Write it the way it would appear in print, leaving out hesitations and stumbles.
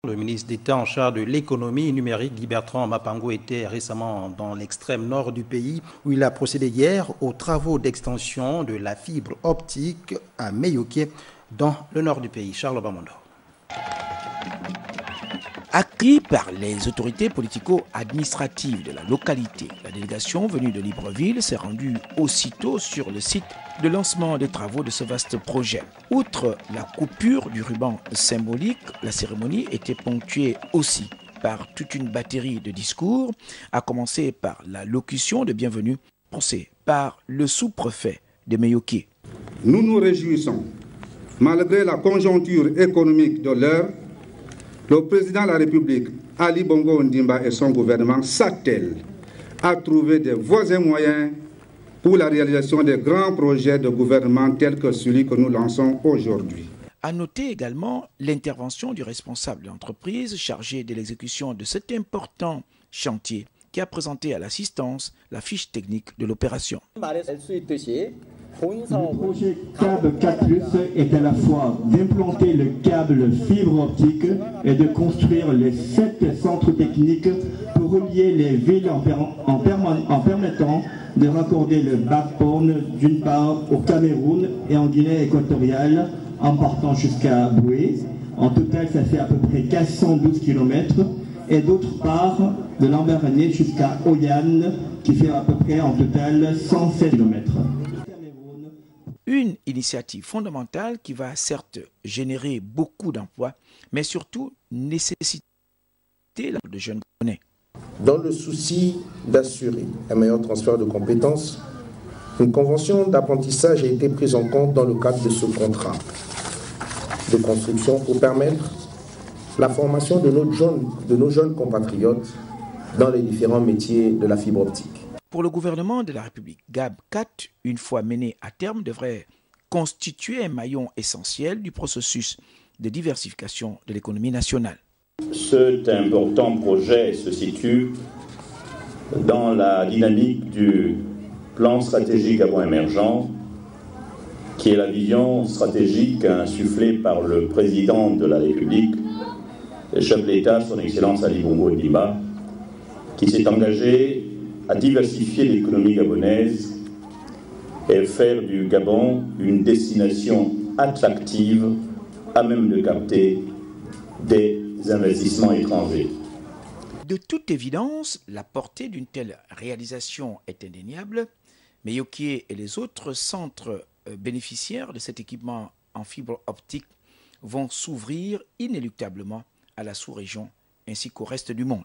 Le ministre d'État en charge de l'économie numérique, Guy Bertrand Mapango, était récemment dans l'extrême nord du pays où il a procédé hier aux travaux d'extension de la fibre optique à Meyoké dans le nord du pays. Charles Bamondo. Accueilli par les autorités politico-administratives de la localité, la délégation venue de Libreville s'est rendue aussitôt sur le site de lancement des travaux de ce vaste projet. Outre la coupure du ruban symbolique, la cérémonie était ponctuée aussi par toute une batterie de discours, à commencer par la locution de bienvenue prononcée par le sous-préfet de Meyoké. Nous nous réjouissons, malgré la conjoncture économique de l'heure, le président de la République, Ali Bongo Ondimba, et son gouvernement s'attellent à trouver des voies et moyens pour la réalisation des grands projets de gouvernement tels que celui que nous lançons aujourd'hui. À noter également l'intervention du responsable de l'entreprise chargé de l'exécution de cet important chantier qui a présenté à l'assistance la fiche technique de l'opération. Le projet câble 4+, est à la fois d'implanter le câble fibre optique et de construire les 7 centres techniques pour relier les villes en permettant de raccorder le backbone d'une part au Cameroun et en Guinée équatoriale en partant jusqu'à Boué. En total, ça fait à peu près 412 km. Et d'autre part, de Lambaréné jusqu'à Oyane, qui fait à peu près en total 107 km. Une initiative fondamentale qui va certes générer beaucoup d'emplois, mais surtout nécessiter de jeunes Gabonais. Dans le souci d'assurer un meilleur transfert de compétences, une convention d'apprentissage a été prise en compte dans le cadre de ce contrat de construction pour permettre la formation de nos jeunes compatriotes dans les différents métiers de la fibre optique. Pour le gouvernement de la République, GAB 4, une fois mené à terme, devrait constituer un maillon essentiel du processus de diversification de l'économie nationale. Cet important projet se situe dans la dynamique du plan stratégique Gabon émergent, qui est la vision stratégique insufflée par le président de la République, le chef de l'État, son Excellence Ali Bongo Ondimba, qui s'est engagé à diversifier l'économie gabonaise et faire du Gabon une destination attractive à même de capter des investissements étrangers. De toute évidence, la portée d'une telle réalisation est indéniable. Meyoké et les autres centres bénéficiaires de cet équipement en fibre optique vont s'ouvrir inéluctablement à la sous-région ainsi qu'au reste du monde.